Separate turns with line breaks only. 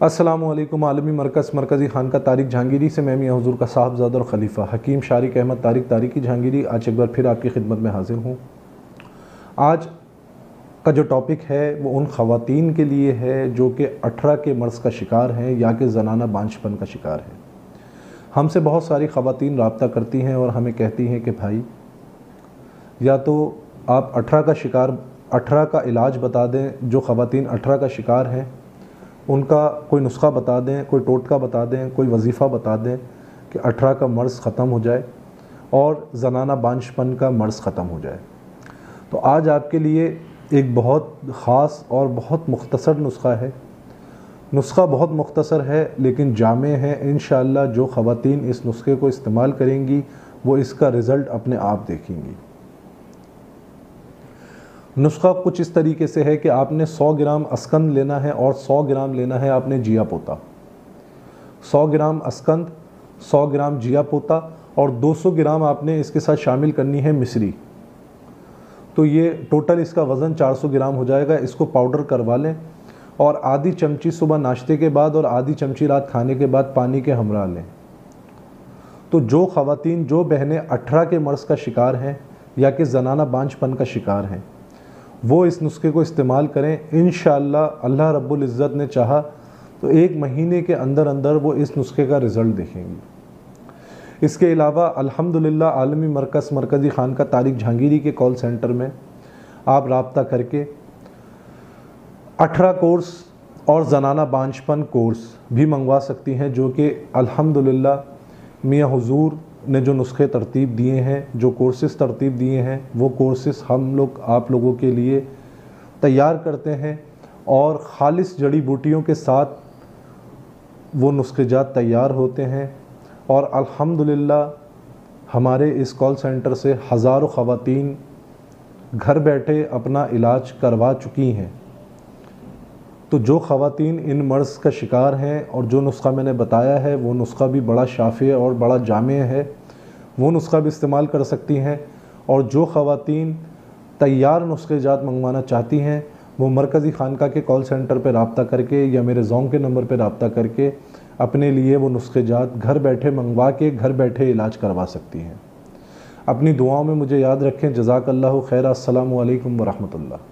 अस्सलामुअलैकुम। आलमी मरकज़ी खानका तारिक जहांगीरी से मैं मियां हुज़ूर का साहबज़ादा और ख़लीफ़ा हकीम शारिक अहमद तारिकी जहांगीरी आज एक बार फिर आपकी खिदमत में हाज़िर हूँ। आज का जो टॉपिक है वो उन ख़वातीन के लिए है जो कि 18 के मर्ज़ का शिकार हैं या कि ज़नाना बांझपन का शिकार है। हमसे बहुत सारी ख़वातीन रब्ता करती हैं और हमें कहती हैं कि भाई या तो आप 18 का इलाज बता दें। जो ख़वातीन 18 का शिकार हैं उनका कोई नुस्खा बता दें, कोई टोटका बता दें, कोई वजीफ़ा बता दें कि 18 का मर्ज़ ख़त्म हो जाए और ज़नाना बांझपन का मर्ज़ ख़त्म हो जाए। तो आज आपके लिए एक बहुत ख़ास और बहुत मुख्तसर नुस्खा है। नुस्खा बहुत मुख्तसर है लेकिन जामे है। इंशाअल्लाह जो ख़वातीन इस नुस्खे को इस्तेमाल करेंगी वो इसका रिज़ल्ट अपने आप देखेंगी। नुस्खा कुछ इस तरीके से है कि आपने 100 ग्राम अस्कंद लेना है और 100 ग्राम लेना है आपने जिया पोता। 100 ग्राम अस्कंद, 100 ग्राम जिया पोता और 200 ग्राम आपने इसके साथ शामिल करनी है मिश्री। तो ये टोटल इसका वज़न 400 ग्राम हो जाएगा। इसको पाउडर करवा लें और आधी चमची सुबह नाश्ते के बाद और आधी चमची रात खाने के बाद पानी के हमरा लें। तो जो ख़वातीन, जो बहनें 18 के मर्ज़ का शिकार हैं या कि ज़नाना बांझपन का शिकार हैं वो इस नुस्खे को इस्तेमाल करें। इंशाअल्लाह अल्लाह रब्बुल इज़्ज़त ने चाहा तो 1 महीने के अंदर अंदर वो इस नुस्खे का रिज़ल्ट देखेंगी। इसके अलावा अल्हम्दुलिल्लाह आलमी मरकज़ी खानका तारिक जहांगीरी के कॉल सेंटर में आप रब्ता करके 18 कोर्स और ज़नाना बांझपन कोर्स भी मंगवा सकती हैं, जो कि अल्हम्दुलिल्लाह मियां हुज़ूर ने जो नुस्खे तरतीब दिए हैं, जो कोर्सेज़ तरतीब दिए हैं, वो कोर्सेज़ हम लोग आप लोगों के लिए तैयार करते हैं और ख़ालिस जड़ी बूटियों के साथ वो नुस्खेजात तैयार होते हैं। और अल्हम्दुलिल्लाह हमारे इस कॉल सेंटर से हज़ारों ख़वातीन घर बैठे अपना इलाज करवा चुकी हैं। तो जो ख़वातीन इन मर्ज़ का शिकार हैं और जो नुस्खा मैंने बताया है वो नुस्खा भी बड़ा शाफ़ी और बड़ा जामे है, वो नुस्खा भी इस्तेमाल कर सकती हैं। और जो ख़वातीन तैयार नुस्खेजात मंगवाना चाहती हैं वो मरकज़ी खानका के कॉल सेंटर पर रब्ता करके या मेरे ज़ोन के नंबर पर रब्ता करके अपने लिए वो नुस्खेजात घर बैठे मंगवा के घर बैठे इलाज करवा सकती हैं। अपनी दुआओं में मुझे याद रखें। जज़ाकल्लाहु खैर। अस्सलामु अलैकुम व रहमतुल्लाह।